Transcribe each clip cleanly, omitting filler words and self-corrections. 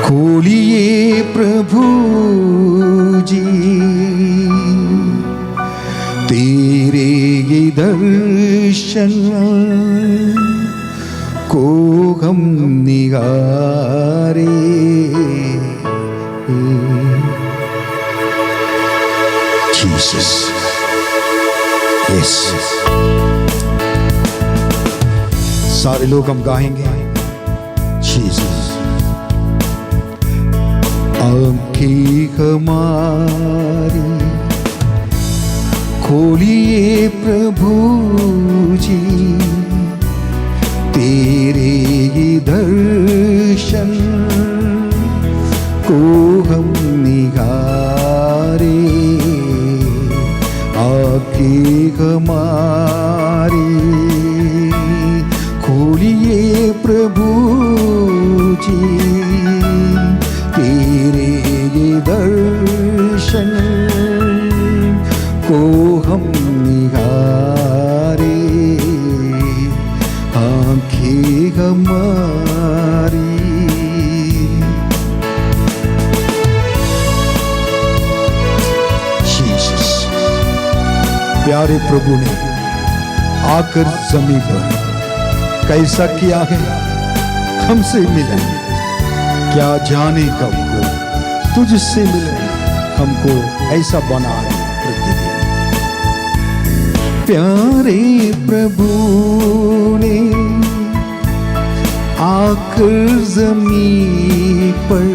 खोलिए प्रभु जी तेरे ये दर्शन को हम निगारे। जीसस, यस, सारे लोग हम गाएंगे जीसस। आँखें हमारी खोलिए प्रभु जी तेरे ये दर्शन को हम निगारे। आँखें हमारी खोलिए प्रभु जी तेरे ये दर्शन को हम निगारे। आँखें हमारी जीसस, प्यारे प्रभु ने आकर जमीन पर कैसा किया है हमसे मिले। क्या जाने कब को तुझसे मिले, हमको ऐसा बना है प्रतिदिन। प्यारे प्रभु ने आकर जमीन पर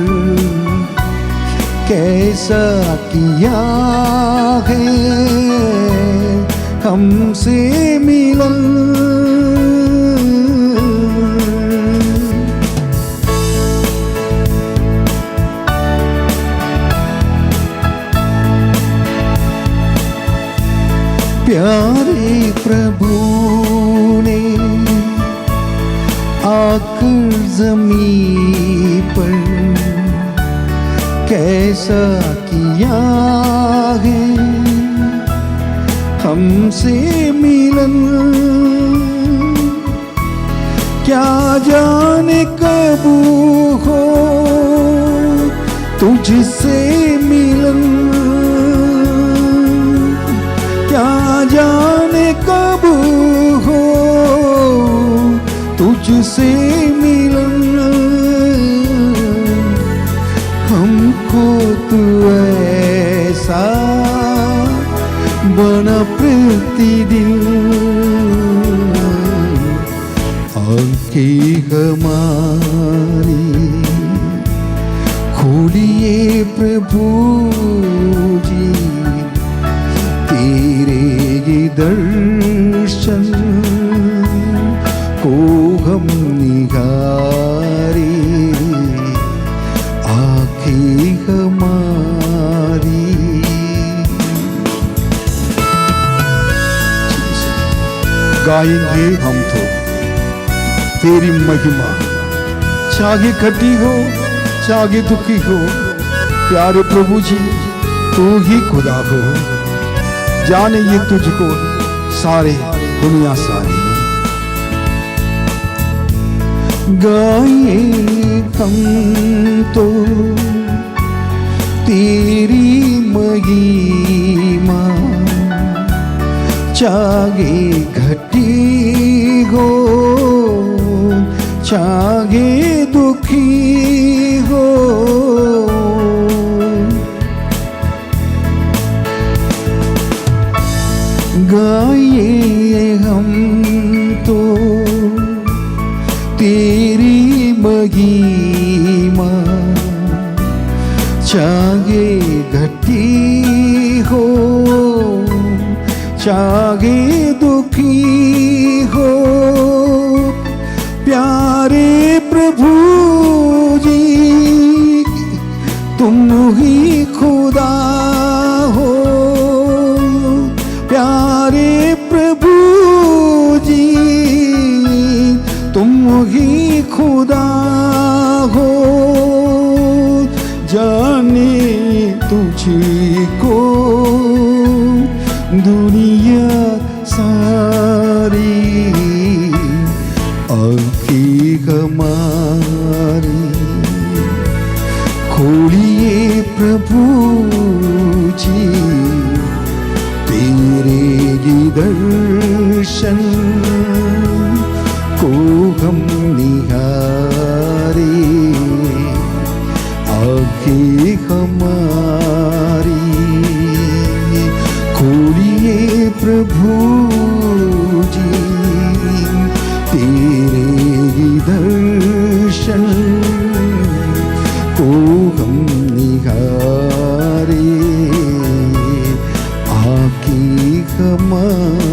कैसा किया है हमसे मिलन। प्यारे प्रभु ने आकर जमीन पर कैसा किया है हमसे मिलन। क्या जाने कब हो तुझसे मिलन। क्या जाने कब हो तुझसे मिलन। हमको तू ऐसा बना प्रतिदिन। आँखें हमारी खोलिए प्रभु जी तेरे ये दर्शन को हम निगारे। आँखें हमारी गाएंगे हम तो तेरी महिमा, चाहे खटी हो चाहे दुखी हो। प्यारे प्रभु जी तू ही खुदा हो, जाने ये तुझको सारे दुनिया सारी। गाए हम तो तेरी महिमा, चाहे घटी हो चाहे दुखी हो। गाए हम तो तेरी महिमा, चाहे घटी हो चाहे दुखी हो। प्यारे प्रभु जी तुम ही खुदा हो। प्यारे प्रभु जी तुम ही खुदा हो। जाने तुझको दुनिया सारी। आंखें हमारी खोलिए प्रभु जी, तेरे ही दर्शन को हम निहारे। आंखें हमारी खोलिए प्रभु जी, तेरे ही दर्शन को हम निहारे। आंखें हमारी।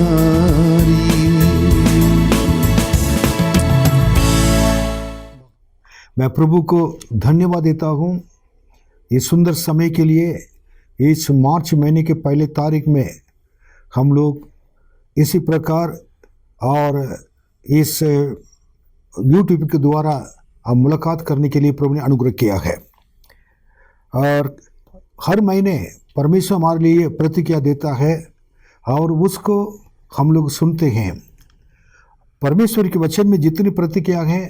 मैं प्रभु को धन्यवाद देता हूँ इस सुंदर समय के लिए। इस मार्च महीने के पहले तारीख में हम लोग इसी प्रकार और इस यूट्यूब के द्वारा हम मुलाकात करने के लिए प्रभु ने अनुग्रह किया है। और हर महीने परमेश्वर हमारे लिए प्रतिक्रिया देता है और उसको हम लोग सुनते हैं। परमेश्वर के वचन में जितनी प्रतिक्रिया है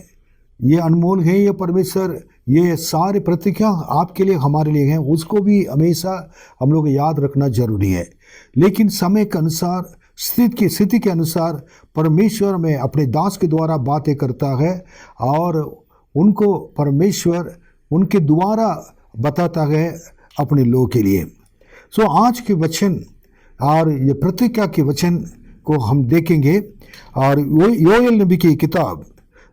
ये अनमोल है। ये परमेश्वर ये सारे प्रतिक्रिया आपके लिए हमारे लिए हैं, उसको भी हमेशा हम लोग याद रखना जरूरी है। लेकिन समय के अनुसार स्थिति के अनुसार परमेश्वर में अपने दास के द्वारा बातें करता है और उनको परमेश्वर उनके द्वारा बताता है अपने लोगों के लिए। सो आज के वचन और ये प्रतिज्ञा के वचन को हम देखेंगे। और योएल नबी की किताब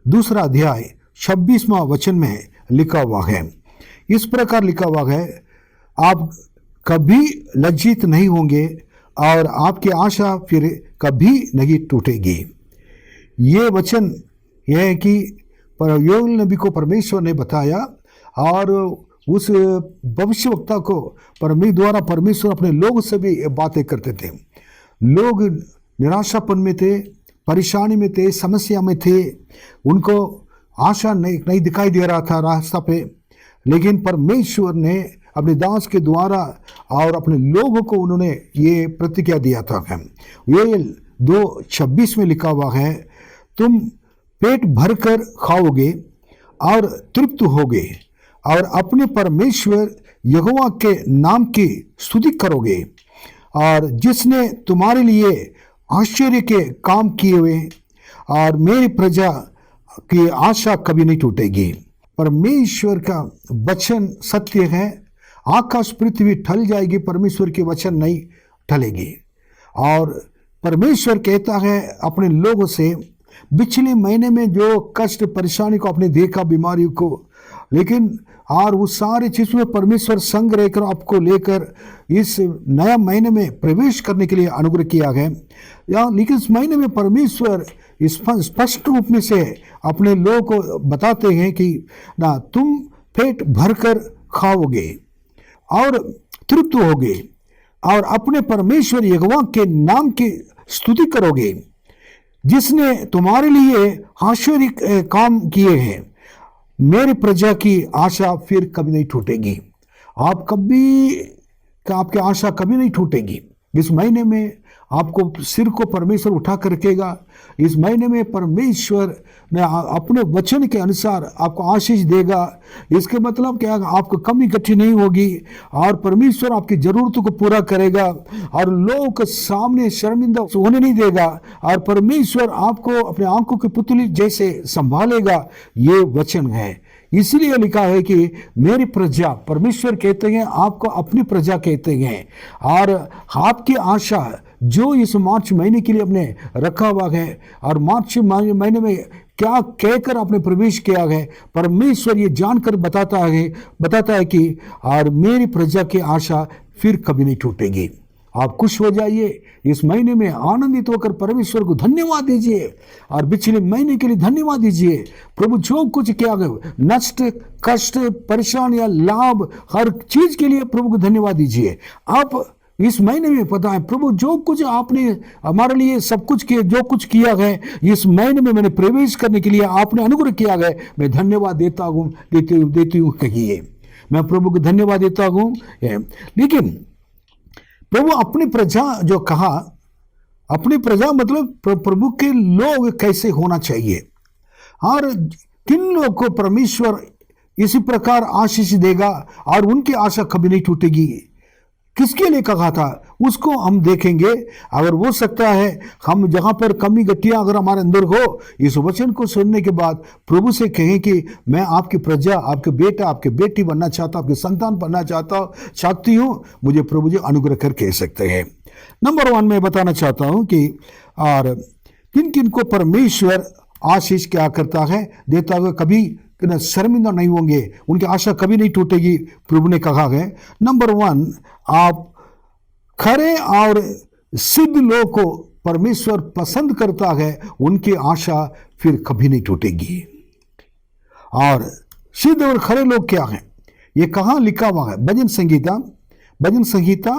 2 अध्याय 26वां वचन में लिखा हुआ है। इस प्रकार लिखा हुआ है, आप कभी लज्जित नहीं होंगे और आपकी आशा फिर कभी नहीं टूटेगी। ये वचन यह है कि योएल नबी को परमेश्वर ने बताया और उस भविष्यवक्ता को द्वारा परमेश्वर अपने लोग से भी बातें करते थे। लोग निराशापन में थे, परेशानी में थे, समस्या में थे, उनको आशा नहीं दिखाई दे रहा था रास्ता पे। लेकिन परमेश्वर ने अपने दास के द्वारा और अपने लोगों को उन्होंने ये प्रतिज्ञा दिया था। योएल 2:26 में लिखा हुआ है, तुम पेट भरकर खाओगे और तृप्त होगे और अपने परमेश्वर यहोवा के नाम की स्तुति करोगे, और जिसने तुम्हारे लिए आश्चर्य के काम किए हुए, और मेरी प्रजा की आशा कभी नहीं टूटेगी। परमेश्वर का वचन सत्य है। आकाश पृथ्वी टल जाएगी, परमेश्वर के वचन नहीं टलेगी। और परमेश्वर कहता है अपने लोगों से, पिछले महीने में जो कष्ट परेशानी को आपने देखा, बीमारी को, लेकिन और उस सारे चीज़ों में परमेश्वर संग रहकर आपको लेकर इस नया महीने में प्रवेश करने के लिए अनुग्रह किया है। लेकिन इस महीने में परमेश्वर स्पष्ट रूप में से अपने लोगों को बताते हैं कि ना तुम पेट भरकर खाओगे और तृप्त होगे और अपने परमेश्वर यहोवा के नाम की स्तुति करोगे, जिसने तुम्हारे लिए आश्चर्य काम किए हैं। मेरी प्रजा की आशा फिर कभी नहीं टूटेगी। आपकी आशा कभी नहीं टूटेगी। इस महीने में आपको सिर को परमेश्वर उठा कर रखेगा। इस महीने में परमेश्वर ने अपने वचन के अनुसार आपको आशीष देगा। इसके मतलब क्या, आपको कमी इकट्ठी नहीं होगी और परमेश्वर आपकी जरूरतों को पूरा करेगा और लोगों के सामने शर्मिंदा होने नहीं देगा और परमेश्वर आपको अपने आंखों की पुतली जैसे संभालेगा। ये वचन है। इसलिए लिखा है कि मेरी प्रजा, परमेश्वर कहते हैं, आपको अपनी प्रजा कहते हैं। और आपकी आशा जो इस मार्च महीने के लिए आपने रखा हुआ है और मार्च महीने में क्या कहकर आपने प्रवेश किया है, परमेश्वर ये जानकर बताता है कि और मेरी प्रजा की आशा फिर कभी नहीं टूटेगी। आप खुश हो जाइए। इस महीने में आनंदित होकर परमेश्वर को धन्यवाद दीजिए और पिछले महीने के लिए धन्यवाद दीजिए। प्रभु जो कुछ किया गया, नष्ट, कष्ट, परेशानियां, लाभ, हर चीज के लिए प्रभु को धन्यवाद दीजिए। आप इस महीने में पता है प्रभु जो कुछ आपने हमारे लिए सब कुछ किया, जो कुछ किया है इस महीने में मैंने प्रवेश करने के लिए आपने अनुग्रह किया है, मैं धन्यवाद देता हूँ, देती हूँ कहिए। मैं प्रभु को धन्यवाद देता हूँ। लेकिन प्रभु अपनी प्रजा जो कहा, अपनी प्रजा मतलब प्रभु के लोग कैसे होना चाहिए। और किन लोगों को परमेश्वर इसी प्रकार आशीष देगा और उनकी आशा कभी नहीं टूटेगी, किसके लिए कहा था उसको हम देखेंगे। अगर हो सकता है हम जहां पर कमी गतियां अगर हमारे अंदर हो, इस वचन को सुनने के बाद प्रभु से कहें कि मैं आपकी प्रजा, आपके बेटा, आपके बेटी बनना चाहता हूं, आपकी संतान बनना चाहती हूं, मुझे प्रभु जी अनुग्रह कर कह सकते हैं। नंबर 1 मैं बताना चाहता हूं कि और किन किन को परमेश्वर आशीष क्या करता है, देता हुआ कभी शर्मिंदा नहीं होंगे, उनकी आशा कभी नहीं टूटेगी, प्रभु ने कहा है। नंबर 1, आप खरे और सिद्ध लोग को परमेश्वर पसंद करता है, उनकी आशा फिर कभी नहीं टूटेगी। और सिद्ध और खरे लोग क्या हैं, ये कहाँ लिखा हुआ है? भजन संहिता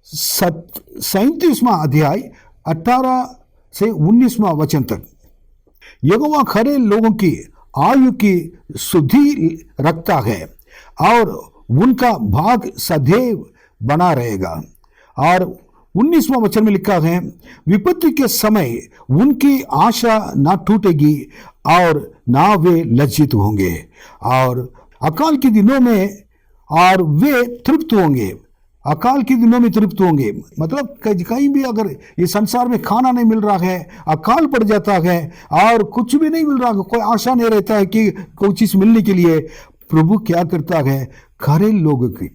37वां अध्याय 18 से 19वां वचन तक। यहोवा खरे लोगों की आयु की शुद्धि रखता है और उनका भाग सदैव बना रहेगा। और 19वां वचन में लिखा है, विपत्ति के समय उनकी आशा ना टूटेगी और ना वे लज्जित होंगे, और अकाल के दिनों में और वे तृप्त होंगे। अकाल के दिनों में तृप्त होंगे मतलब कहीं भी अगर ये संसार में खाना नहीं मिल रहा है, अकाल पड़ जाता है और कुछ भी नहीं मिल रहा है, कोई आशा नहीं रहता है कि कोई चीज मिलने के लिए, प्रभु क्या करता है? खरे लोगों की,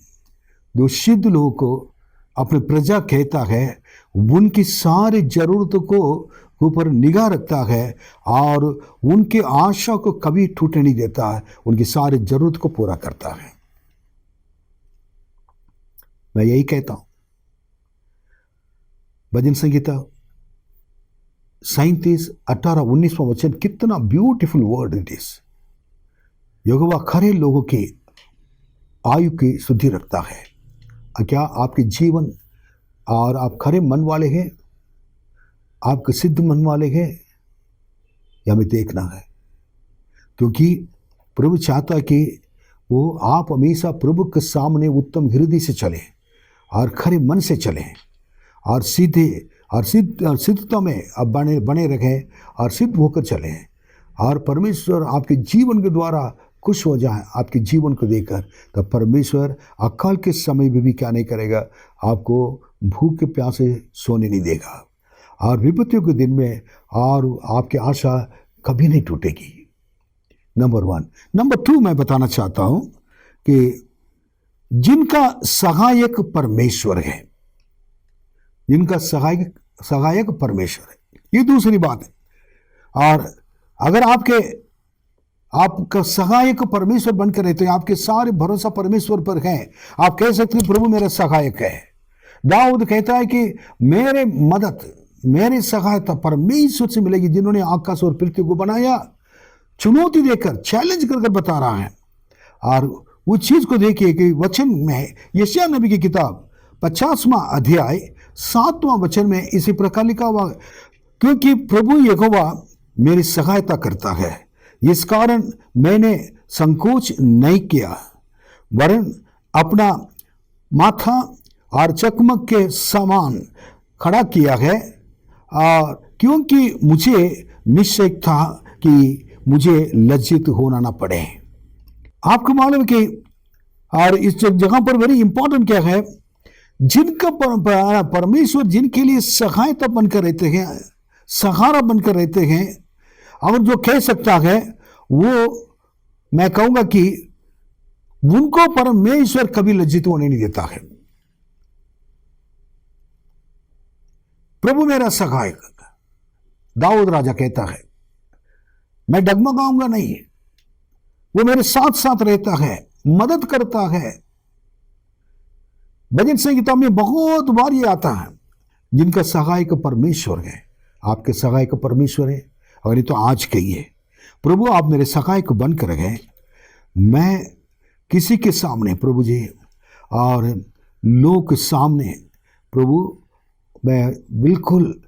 जो सिद्ध लोगों को अपने प्रजा कहता है, उनकी सारी जरूरतों को ऊपर निगाह रखता है और उनकी आशा को कभी टूटने नहीं देता है, उनकी सारी जरूरत को पूरा करता है। मैं यही कहता हूं। भजन संहिता 37, 18, 19वां वचन, कितना ब्यूटीफुल वर्ड इट इज। यहोवा खरे लोगों की आयु की शुद्धि रखता है। क्या आपके जीवन और आप खरे मन वाले हैं, आपके सिद्ध मन वाले हैं, यह हमें देखना है, क्योंकि प्रभु चाहता कि वो आप हमेशा प्रभु के सामने उत्तम हृदय से चले और खरे मन से चलें और सीधे और सिद्धता में अब बने रहें और सिद्ध होकर चलें, और परमेश्वर आपके जीवन के द्वारा खुश हो जाए आपके जीवन को देखकर। तो परमेश्वर अकाल के समय में भी क्या नहीं करेगा, आपको भूख के प्यासे सोने नहीं देगा, और विपत्तियों के दिन में और आपकी आशा कभी नहीं टूटेगी। नंबर 1। नंबर 2 मैं बताना चाहता हूं कि जिनका सहायक परमेश्वर है, जिनका सहायक परमेश्वर है, ये दूसरी बात है। और अगर आपका सहायक परमेश्वर बनकर रहते हैं, आपके सारे भरोसा परमेश्वर पर है, आप कह सकते हैं प्रभु मेरा सहायक है। दाऊद कहता है कि मेरे मदद, मेरी सहायता परमेश्वर से मिलेगी, जिन्होंने आकाश और पृथ्वी को बनाया। चुनौती देकर, चैलेंज कर बता रहा है। और उस चीज को देखिए कि वचन में यशायाह नबी की किताब 50वां अध्याय 7वां वचन में इसी प्रकार लिखा हुआ, क्योंकि प्रभु यहोवा मेरी सहायता करता है, इस कारण मैंने संकोच नहीं किया, वरन अपना माथा और चकमक के समान खड़ा किया है, और क्योंकि मुझे निश्चय था कि मुझे लज्जित होना ना पड़े। आपको मालूम कि और इस जगह पर वेरी इंपॉर्टेंट क्या है, जिनका परमेश्वर जिनके लिए सहायता बनकर रहते हैं, सहारा बनकर रहते हैं, और जो कह सकता है वो मैं कहूंगा कि उनको परमेश्वर कभी लज्जित होने नहीं देता है। प्रभु मेरा सहायक, दाऊद राजा कहता है, मैं डगमगाऊंगा नहीं, वो मेरे साथ साथ रहता है, मदद करता है। भजन संहिता में बहुत बार ये आता है, जिनका सहायक परमेश्वर है। आपके सहायक परमेश्वर है, और ये तो आज कहिए, प्रभु आप मेरे सहायक बनकर गए, मैं किसी के सामने प्रभु जी और लोग के सामने प्रभु मैं बिल्कुल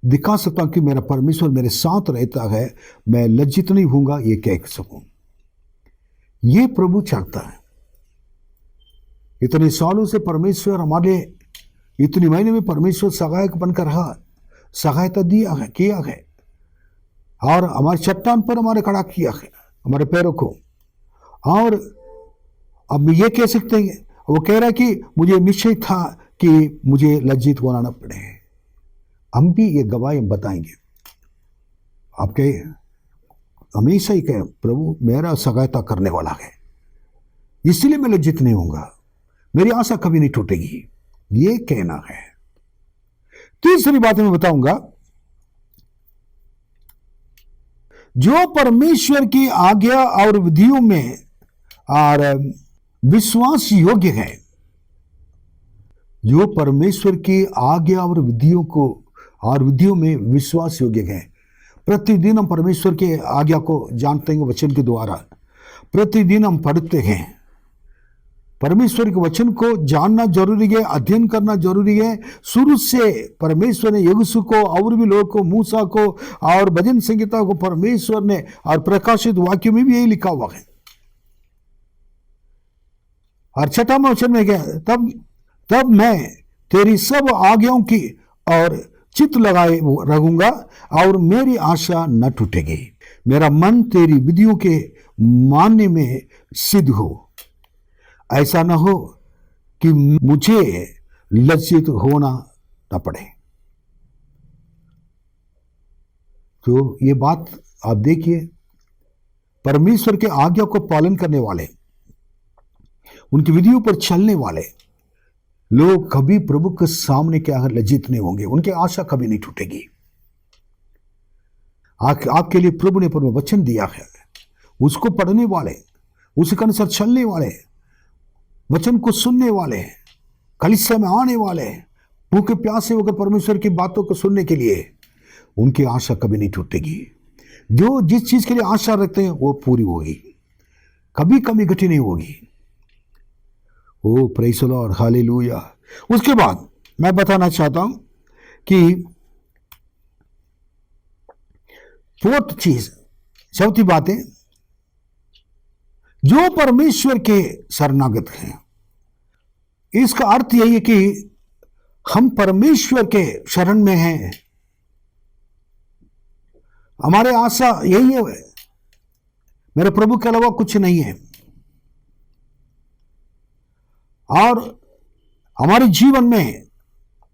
दिखा सकता हूं कि मेरा परमेश्वर मेरे साथ रहता है, मैं लज्जित नहीं होऊंगा, ये कह सकूं। ये प्रभु चाहता है। इतने सालों से परमेश्वर हमारे, इतनी महीने में परमेश्वर सहायक बनकर रहा, सहायता दिया है, किया है। और हमारे चट्टान पर हमारे खड़ा किया है हमारे पैरों को। और अब ये कह सकते हैं, वो कह रहा है कि मुझे निश्चय था कि मुझे लज्जित होना न पड़े। हम भी ये गवाही बताएंगे, आपके हमेशा ही कहें प्रभु मेरा सहायता करने वाला है, इसलिए मैं लज्जित नहीं होऊंगा, मेरी आशा कभी नहीं टूटेगी, ये कहना है। तीसरी बात मैं बताऊंगा, जो परमेश्वर की आज्ञा और विधियों में और विश्वास योग्य है, जो परमेश्वर की आज्ञा और विधियों में विश्वास योग्य है। प्रतिदिन हम परमेश्वर के आज्ञा को जानते हैं वचन के द्वारा, प्रतिदिन हम पढ़ते हैं। परमेश्वर के वचन को जानना जरूरी है, अध्ययन करना जरूरी है। शुरू से परमेश्वर ने यीशु को और भी लोगों को, मूसा को और भजन संहिता को परमेश्वर ने, और प्रकाशित वाक्य में भी यही लिखा हुआ है। और छठा वचन में क्या, तब मैं तेरी सब आज्ञाओं की और चित्त लगाए रहूंगा और मेरी आशा न टूटेगी। मेरा मन तेरी विधियों के मानने में सिद्ध हो, ऐसा न हो कि मुझे लज्जित होना न पड़े। तो ये बात आप देखिए, परमेश्वर के आज्ञा को पालन करने वाले, उनकी विधियों पर चलने वाले लोग कभी प्रभु के सामने क्या है, लज्जित नहीं होंगे, उनकी आशा कभी नहीं टूटेगी। आपके लिए प्रभु ने परम वचन दिया है, उसको पढ़ने वाले, उसके अनुसार चलने वाले, वचन को सुनने वाले, कलीसिया में आने वाले, भूखे प्यासे होकर परमेश्वर की बातों को सुनने के लिए, उनकी आशा कभी नहीं टूटेगी। जो जिस चीज के लिए आशा रखते हैं वो पूरी होगी, कभी कभी घटी नहीं होगी। ओ प्रेज़ द लॉर्ड, हालेलुया। उसके बाद मैं बताना चाहता हूं कि फोर्थ चीज, चौथी बात है, जो परमेश्वर के शरणागत हैं, इसका अर्थ यही है कि हम परमेश्वर के शरण में हैं। हमारे आशा यही है, मेरे प्रभु के अलावा कुछ नहीं है। और हमारे जीवन में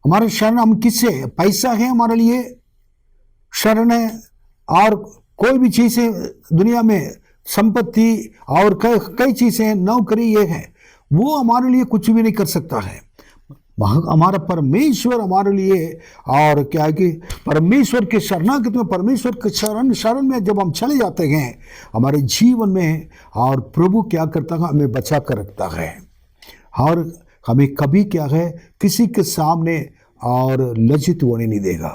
हमारे शरण, हम किससे, पैसा है हमारे लिए शरण है, और कोई भी चीज है दुनिया में, संपत्ति और कई चीजें हैं, नौकरी ये है, वो हमारे लिए कुछ भी नहीं कर सकता है। हमारा परमेश्वर हमारे लिए, और क्या है कि परमेश्वर के शरणागत में, परमेश्वर के शरण में जब हम चले जाते हैं हमारे जीवन में, और प्रभु क्या करता है, हमें बचा कर रखता है, और हमें कभी क्या है किसी के सामने और लज्जित होने नहीं देगा।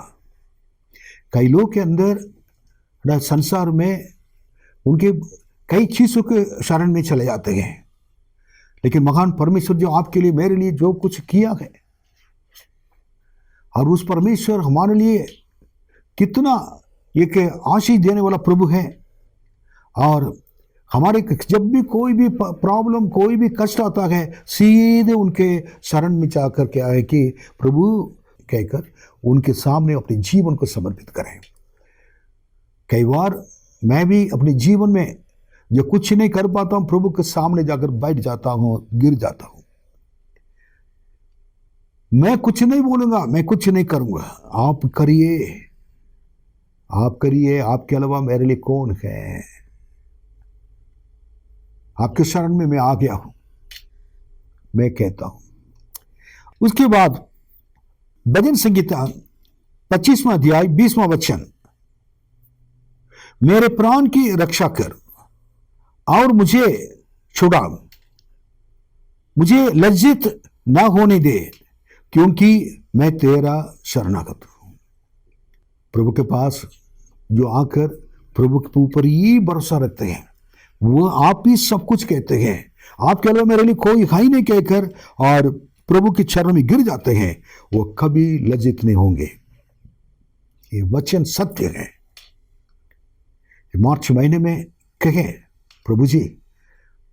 कई लोग के अंदर संसार में उनके कई चीजों के शरण में चले जाते हैं, लेकिन महान परमेश्वर जो आपके लिए, मेरे लिए जो कुछ किया है, और उस परमेश्वर हमारे लिए कितना एक आशीष देने वाला प्रभु है। और हमारे जब भी कोई भी प्रॉब्लम, कोई भी कष्ट आता है, सीधे उनके शरण में जाकर क्या है कि प्रभु कहकर उनके सामने अपने जीवन को समर्पित करें। कई बार मैं भी अपने जीवन में जो कुछ नहीं कर पाता हूं, प्रभु के सामने जाकर बैठ जाता हूं, गिर जाता हूं। मैं कुछ नहीं बोलूंगा, मैं कुछ नहीं करूंगा, आप करिए, आप करिए, आपके अलावा मेरे लिए कौन है, आपके शरण में मैं आ गया हूं, मैं कहता हूं। उसके बाद भजन संहिता 25वां अध्याय 20वां वचन, मेरे प्राण की रक्षा कर और मुझे छुड़ा, मुझे लज्जित ना होने दे, क्योंकि मैं तेरा शरणागत हूं। प्रभु के पास जो आकर प्रभु के ऊपर ही भरोसा रखते हैं, वो आप ही सब कुछ कहते हैं, आपके अलावा मेरे लिए कोई है ही नहीं कहकर, और प्रभु के चरण में गिर जाते हैं, वो कभी लज्जित नहीं होंगे। ये वचन सत्य है। मार्च महीने में कहें, प्रभु जी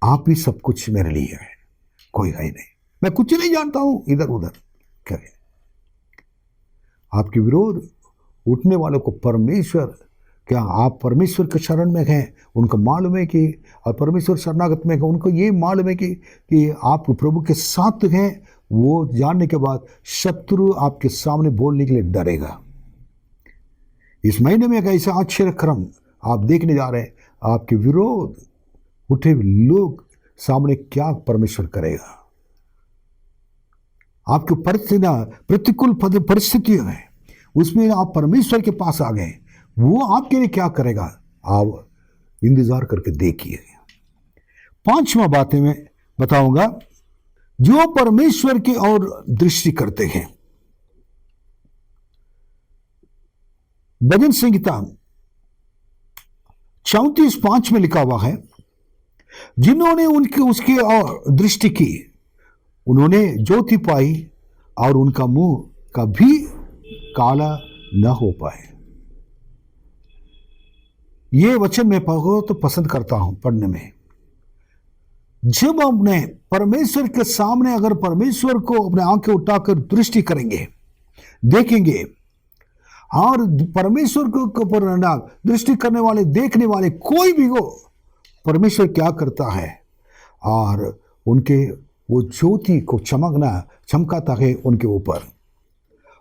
आप ही सब कुछ मेरे लिए है, कोई है ही नहीं, मैं कुछ नहीं जानता हूं, इधर उधर कहें। आपके विरोध उठने वालों को परमेश्वर क्या आप परमेश्वर के शरण में हैं? उनको मालूम है कि, और परमेश्वर शरणागत में हैं, उनको ये मालूम है कि आप प्रभु के साथ हैं। वो जानने के बाद शत्रु आपके सामने बोलने के लिए डरेगा। इस महीने में एक ऐसा आश्चर्यक्रम आप देखने जा रहे हैं। आपके विरोध उठे लोग सामने क्या परमेश्वर करेगा। आपकी प्रतिकूल परिस्थितियों है, उसमें आप परमेश्वर के पास आ गए, वो आपके लिए क्या करेगा आप इंतजार करके देखिए। 5वां बातें मैं बताऊंगा, जो परमेश्वर की ओर दृष्टि करते हैं। भजन संहिता 34:5 में लिखा हुआ है, जिन्होंने उसकी ओर दृष्टि की उन्होंने ज्योति पाई और उनका मुंह कभी काला न हो पाए। ये वचन मैं बहुत पसंद करता हूं पढ़ने में। जब अपने परमेश्वर के सामने अगर परमेश्वर को अपने आंखें उठाकर दृष्टि करेंगे, देखेंगे, और परमेश्वर को दृष्टि करने वाले, देखने वाले कोई भी हो, परमेश्वर क्या करता है और उनके वो ज्योति को चमकाता है उनके ऊपर,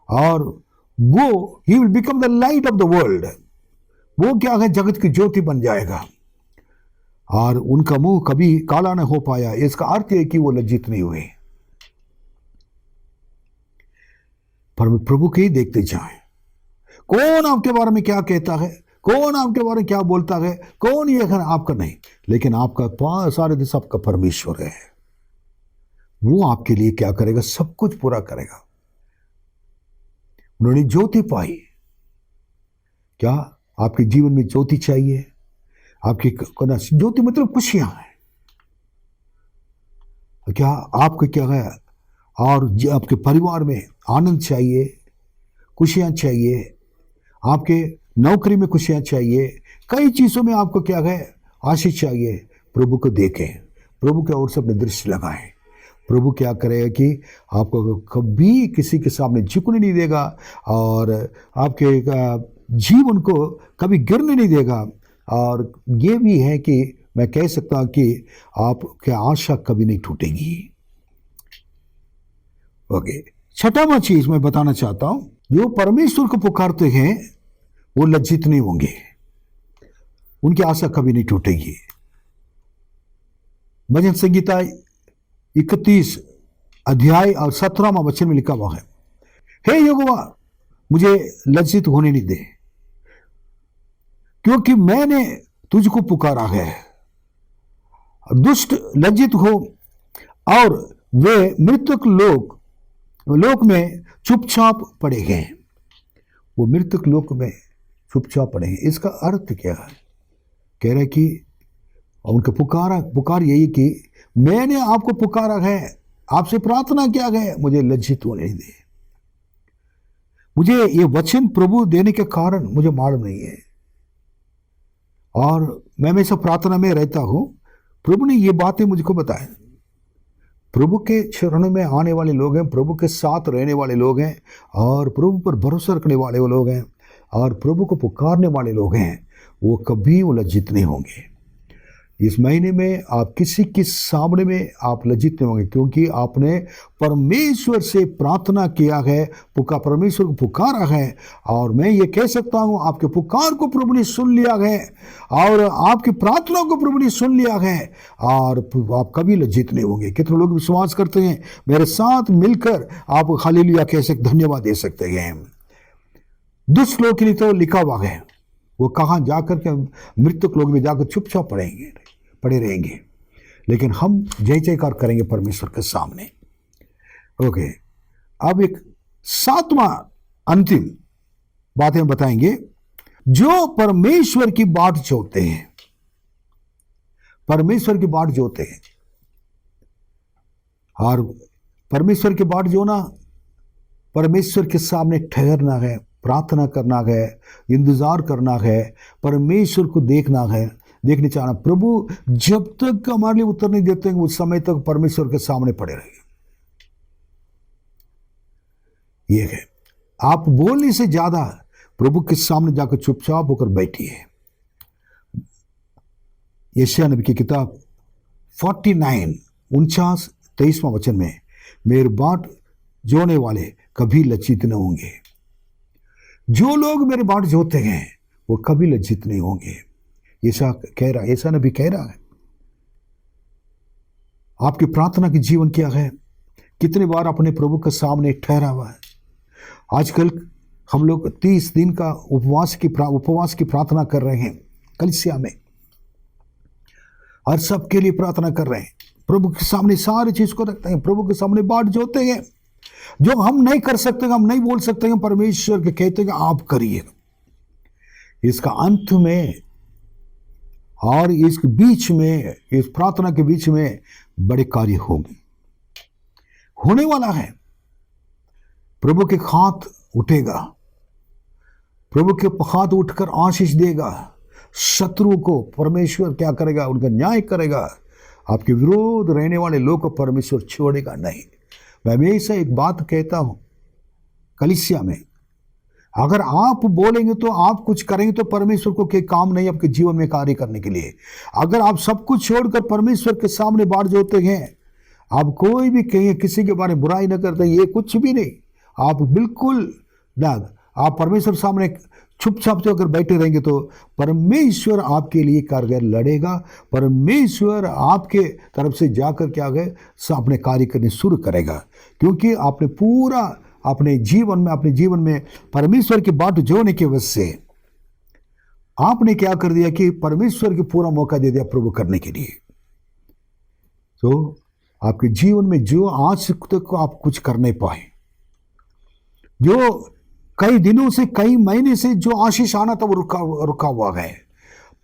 और वो he will become the light of the world. वो क्या है, जगत की ज्योति बन जाएगा और उनका मुंह कभी काला न हो पाया। इसका अर्थ है कि वो लज्जित नहीं हुए। पर प्रभु के ही देखते जाएं, कौन आपके बारे में क्या कहता है, कौन आपके बारे में क्या बोलता है, कौन ये है आपका नहीं, लेकिन आपका सारे देश आपका परमेश्वर है। वो आपके लिए क्या करेगा, सब कुछ पूरा करेगा। उन्होंने ज्योति पाई। क्या आपके जीवन में ज्योति चाहिए? आपकी ज्योति मतलब खुशियां हैं। क्या आपको क्या है, और आपके परिवार में आनंद चाहिए, खुशियां चाहिए, आपके नौकरी में खुशियां चाहिए, कई चीजों में आपको क्या है, आशीष चाहिए। प्रभु को देखें, प्रभु के ओर से अपने दृष्टि लगाएं। प्रभु क्या करेगा कि आपको कभी किसी के सामने झुकने नहीं देगा और आपके जीवन को कभी गिरने नहीं देगा। और ये भी है कि मैं कह सकता हूं कि आपकी आशा कभी नहीं टूटेगी। ओके, 6वां चीज मैं बताना चाहता हूं, जो परमेश्वर को पुकारते हैं वो लज्जित नहीं होंगे, उनकी आशा कभी नहीं टूटेगी। भजन संहिता 31 अध्याय और 17वां वचन में लिखा हुआ है, हे यहोवा मुझे लज्जित होने नहीं दे, क्योंकि मैंने तुझको पुकारा है। दुष्ट लज्जित हो और वे मृतक लोक में चुपचाप पड़े हैं। वो मृतक लोक में चुपचाप पड़े हैं। इसका अर्थ क्या है? कह रहे कि उनका पुकार यही कि मैंने आपको पुकारा है, आपसे प्रार्थना किया है, मुझे लज्जित होने नहीं दे। मुझे ये वचन प्रभु देने के कारण मुझे मालूम नहीं है, और मैं हमेशा प्रार्थना में रहता हूं। प्रभु ने ये बातें मुझको बताएं। प्रभु के चरणों में आने वाले लोग हैं, प्रभु के साथ रहने वाले लोग हैं, और प्रभु पर भरोसा रखने वाले वो लोग हैं, और प्रभु को पुकारने वाले लोग हैं, वो कभी वो लज्जित नहीं होंगे। इस महीने में आप किसी के सामने में आप लज्जित नहीं होंगे, क्योंकि आपने परमेश्वर से प्रार्थना किया है, परमेश्वर को पुकारा है। और मैं ये कह सकता हूँ, आपके पुकार को प्रभु ने सुन लिया है, और आपकी प्रार्थना को प्रभु ने सुन लिया है, और आप कभी लज्जित नहीं होंगे। कितने लोग विश्वास करते हैं? मेरे साथ मिलकर आप हालेलुया कह सकते, धन्यवाद दे सकते हैं। दुष्ट लोग के लिए तो लिखा हुआ है, वो कहाँ जाकर के मृतक लोग में जाकर चुपचाप पड़े रहेंगे, लेकिन हम जय जयकार करेंगे परमेश्वर के सामने। ओके, अब एक 7वां अंतिम बातें बताएंगे, जो परमेश्वर की बाट जोते हैं। परमेश्वर की बाट जोते हैं, और परमेश्वर की बाट जोना, परमेश्वर के सामने ठहरना है, प्रार्थना करना है, इंतजार करना है, परमेश्वर को देखने चाहना। प्रभु जब तक हमारे लिए उत्तर नहीं देते हैं, उस समय तक परमेश्वर के सामने पड़े रहिए। ये है, आप बोलने से ज्यादा प्रभु के सामने जाकर चुपचाप होकर बैठिए। यशायाह नबी की किताब 49 49-23वां वचन में, मेरे बाट जोने वाले कभी लज्जित न होंगे। जो लोग मेरे बाट जोते हैं वो कभी लज्जित नहीं होंगे। यशायाह कह रहा है, यशायाह नबी कह रहा है। आपकी प्रार्थना की जीवन क्या है? कितनी बार अपने प्रभु के सामने ठहरा हुआ है? आजकल हम लोग 30 दिन का उपवास की प्रार्थना कर रहे हैं कलीसिया में, और सबके लिए प्रार्थना कर रहे हैं। प्रभु के सामने सारी चीज को रखते हैं, प्रभु के सामने बाट जोते हैं। जो हम नहीं कर सकते, हम नहीं बोल सकते हैं, परमेश्वर के कहते हैं आप करिए। इसका अंत में और इस बीच में, इस प्रार्थना के बीच में बड़े कार्य होने वाला है। प्रभु के हाथ उठेगा, प्रभु के हाथ उठकर आशीष देगा। शत्रु को परमेश्वर क्या करेगा? उनका न्याय करेगा। आपके विरोध रहने वाले लोग को परमेश्वर छोड़ेगा नहीं। मैं हमेशा एक बात कहता हूं कलीसिया में, अगर आप बोलेंगे तो आप कुछ करेंगे तो परमेश्वर को कोई काम नहीं आपके जीवन में कार्य करने के लिए। अगर आप सब कुछ छोड़कर परमेश्वर के सामने बाट जोते हैं, आप कोई भी कहीं किसी के बारे में बुराई न करते, ये कुछ भी नहीं, आप बिल्कुल ना, आप परमेश्वर सामने चुपचाप अगर बैठे रहेंगे तो परमेश्वर आपके लिए कार्य लड़ेगा। परमेश्वर आपके तरफ से जाकर क्या गए अपने कार्य करने शुरू करेगा, क्योंकि आपने पूरा अपने जीवन में परमेश्वर की बाट जोड़ने की वजह से आपने क्या कर दिया कि परमेश्वर को पूरा मौका दे दिया प्रभु करने के लिए। तो आपके जीवन में जो आज तक आप कुछ कर नहीं पाए, जो कई दिनों से, कई महीने से जो आशीष आना था वो रुका हुआ है,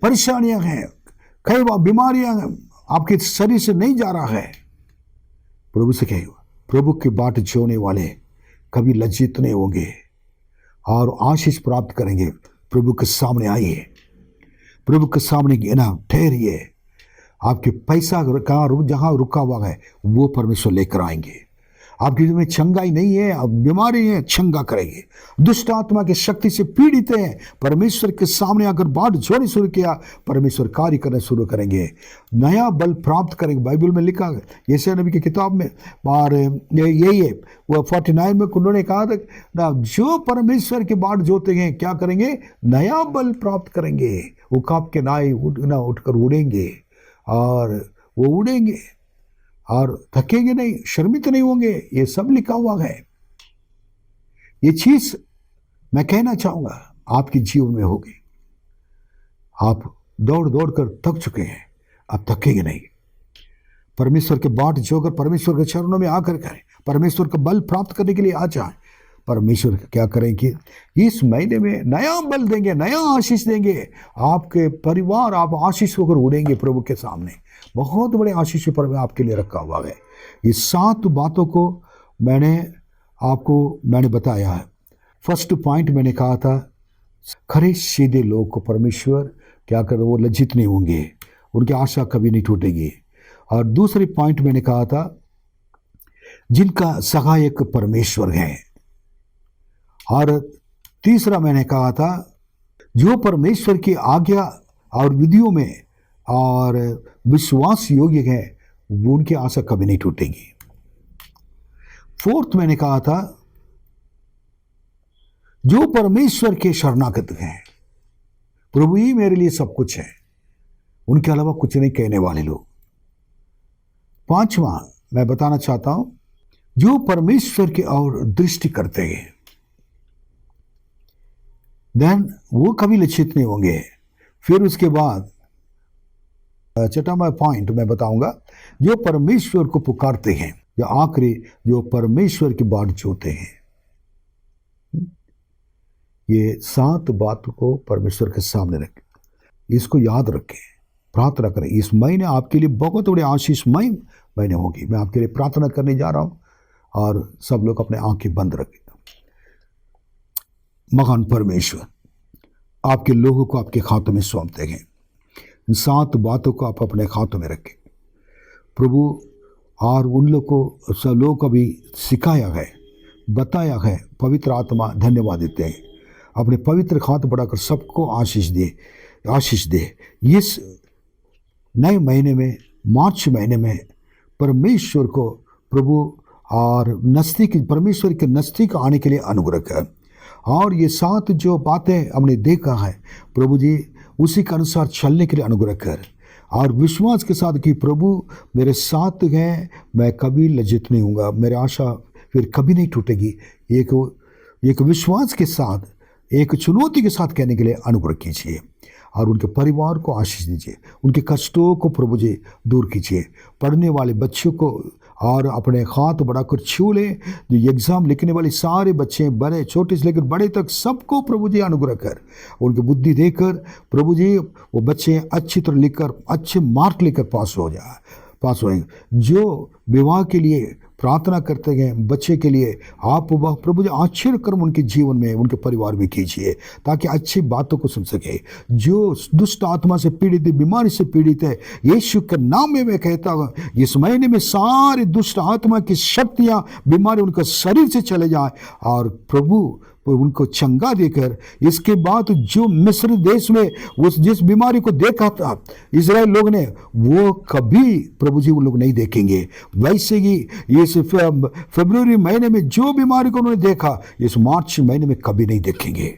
परेशानियां हैं, कई बीमारियां आपके शरीर से नहीं जा रहा है, प्रभु से कहे, प्रभु की बाट जोड़ने वाले कभी लज्जित नहीं होंगे और आशीष प्राप्त करेंगे। प्रभु के सामने आइए, प्रभु के सामने ठहरिए। आपके पैसा जहां रुका हुआ है वो परमेश्वर लेकर आएंगे। आपके जीवन में चंगाई नहीं है, अब बीमारी है, चंगा करेंगे। दुष्ट आत्मा की शक्ति से पीड़ित हैं, परमेश्वर के सामने आकर बाट जोड़नी शुरू किया, परमेश्वर कार्य करना शुरू करेंगे, नया बल प्राप्त करेंगे। बाइबल में लिखा है यशायाह नबी की किताब में, और यही है वो 49 में उन्होंने कहा था ना, जो परमेश्वर के बाट जोते हैं क्या करेंगे? नया बल प्राप्त करेंगे। वो काप के नाई उठकर उड़ेंगे, और वो उड़ेंगे और थकेंगे नहीं, शर्मित नहीं होंगे। ये सब लिखा हुआ है। ये चीज मैं कहना चाहूंगा आपके जीवन में होगी। आप दौड़ दौड़ कर थक चुके हैं, अब थकेंगे नहीं। परमेश्वर के बाट जोकर परमेश्वर के चरणों में आकर करें, परमेश्वर का बल प्राप्त करने के लिए आ जाए। परमेश्वर क्या करेंगे? इस महीने में नया बल देंगे, नया आशीष देंगे। आपके परिवार, आप आशीष होकर उड़ेंगे प्रभु के सामने। बहुत बड़े आशीष पर आपके लिए रखा हुआ है। ये 7 बातों को मैंने बताया है। फर्स्ट पॉइंट मैंने कहा था, खरे सीधे लोग को परमेश्वर क्या कर, वो लज्जित नहीं होंगे, उनकी आशा कभी नहीं टूटेगी। और दूसरी पॉइंट मैंने कहा था, जिनका सहायक परमेश्वर है। और तीसरा मैंने कहा था, जो परमेश्वर की आज्ञा और विधियों में और विश्वास योग्य है, वो उनकी आशा कभी नहीं टूटेगी। फोर्थ मैंने कहा था, जो परमेश्वर के शरणागत हैं, प्रभु ही मेरे लिए सब कुछ है, उनके अलावा कुछ नहीं कहने वाले लोग। 5वां मैं बताना चाहता हूं, जो परमेश्वर की ओर दृष्टि करते हैं, देन वो कभी लज्जित नहीं होंगे। फिर उसके बाद 6वां पॉइंट मैं बताऊंगा, जो परमेश्वर को पुकारते हैं, या आखिरी जो परमेश्वर की बाट जोते हैं। ये 7 बातों को परमेश्वर के सामने रखें, इसको याद रखें, प्रार्थना करें। इस महीने आपके लिए बहुत बड़े आशीषमय महीने होगी। मैं आपके लिए प्रार्थना करने जा रहा हूं, और सब लोग अपने आंखें बंद रखें। महान परमेश्वर, आपके लोगों को आपके हाथों में सौंपते हैं। इन 7 बातों को आप अपने हाथों में रखें प्रभु, और उन लोगों को भी सिखाया है, बताया है। पवित्र आत्मा धन्यवाद देते हैं। अपने पवित्र हाथ बढ़ाकर सबको आशीष दे। इस नए महीने में, मार्च महीने में परमेश्वर को प्रभु और परमेश्वर के नज़दीक आने के लिए अनुग्रह कर। और ये 7 जो बातें हमने देखा है प्रभु जी, उसी के अनुसार चलने के लिए अनुग्रह कर। और विश्वास के साथ कि प्रभु मेरे साथ हैं, मैं कभी लज्जित नहीं हूँगा, मेरी आशा फिर कभी नहीं टूटेगी। एक विश्वास के साथ, एक चुनौती के साथ कहने के लिए अनुग्रह कीजिए। और उनके परिवार को आशीष दीजिए, उनके कष्टों को प्रभु जी दूर कीजिए। पढ़ने वाले बच्चों को और अपने हाथ बढ़ाकर छू ले। जो एग्ज़ाम लिखने वाले सारे बच्चे, बड़े छोटे से लेकर बड़े तक, सबको प्रभु जी अनुग्रह कर। उनकी बुद्धि देकर प्रभु जी वो बच्चे अच्छी तरह लिखकर अच्छे मार्क लेकर पास होंगे। जो विवाह के लिए प्रार्थना करते हैं बच्चे के लिए, आप प्रभु जी आश्चर्य कर्म उनके जीवन में, उनके परिवार में कीजिए, ताकि अच्छी बातों को सुन सके। जो दुष्ट आत्मा से पीड़ित है, बीमारी से पीड़ित है, यीशु के नाम में मैं कहता हूँ इस महीने में सारी दुष्ट आत्मा की शक्तियाँ, बीमारी उनके शरीर से चले जाए और प्रभु उनको चंगा देकर, इसके बाद जो मिस्र देश में जिस बीमारी को देखा था इजराइल लोग ने, वो कभी प्रभु जी वो लोग नहीं देखेंगे। वैसे ही इस फरवरी महीने में जो बीमारी को उन्होंने देखा, इस मार्च महीने में कभी नहीं देखेंगे।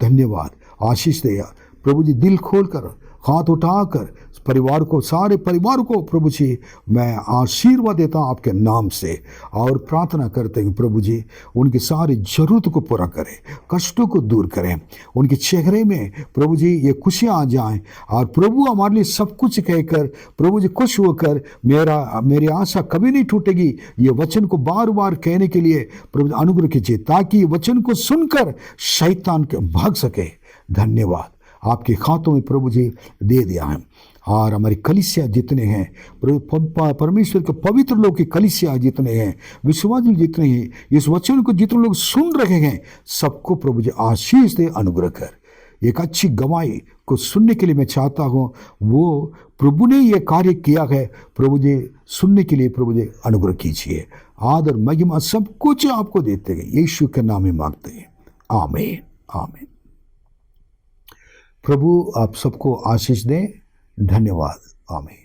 धन्यवाद, आशीष दे प्रभु जी। दिल खोलकर, हाथ उठाकर परिवार को, सारे परिवार को प्रभु जी मैं आशीर्वाद देता हूँ आपके नाम से। और प्रार्थना करते हैं प्रभु जी उनकी सारी ज़रूरत को पूरा करें, कष्टों को दूर करें, उनके चेहरे में प्रभु जी ये खुशियाँ आ जाएं। और प्रभु हमारे लिए सब कुछ कहकर प्रभु जी खुश होकर, मेरी आशा कभी नहीं टूटेगी, ये वचन को बार बार कहने के लिए प्रभु जी अनुग्रह कीजिए, ताकि ये वचन को सुनकर शैतान के भाग सके। धन्यवाद, आपके हाथों में प्रभु जी दे दिया है। और हमारी कलीसिया जितने हैं, परमेश्वर के पवित्र लोग की कलीसिया जितने हैं, विश्वासी जितने हैं, इस वचन को जितने लोग सुन रहे हैं, सबको प्रभु जी आशीष दे, अनुग्रह कर। एक अच्छी गवाही को सुनने के लिए मैं चाहता हूँ, वो प्रभु ने ये कार्य किया है, प्रभु जी सुनने के लिए प्रभु जी अनुग्रह कीजिए। आदर महिमा सब कुछ आपको देते हैं, यीशु के नाम में मांगते हैं, आमीन आमीन। प्रभु आप सबको आशीष दें। धन्यवाद, आमीन।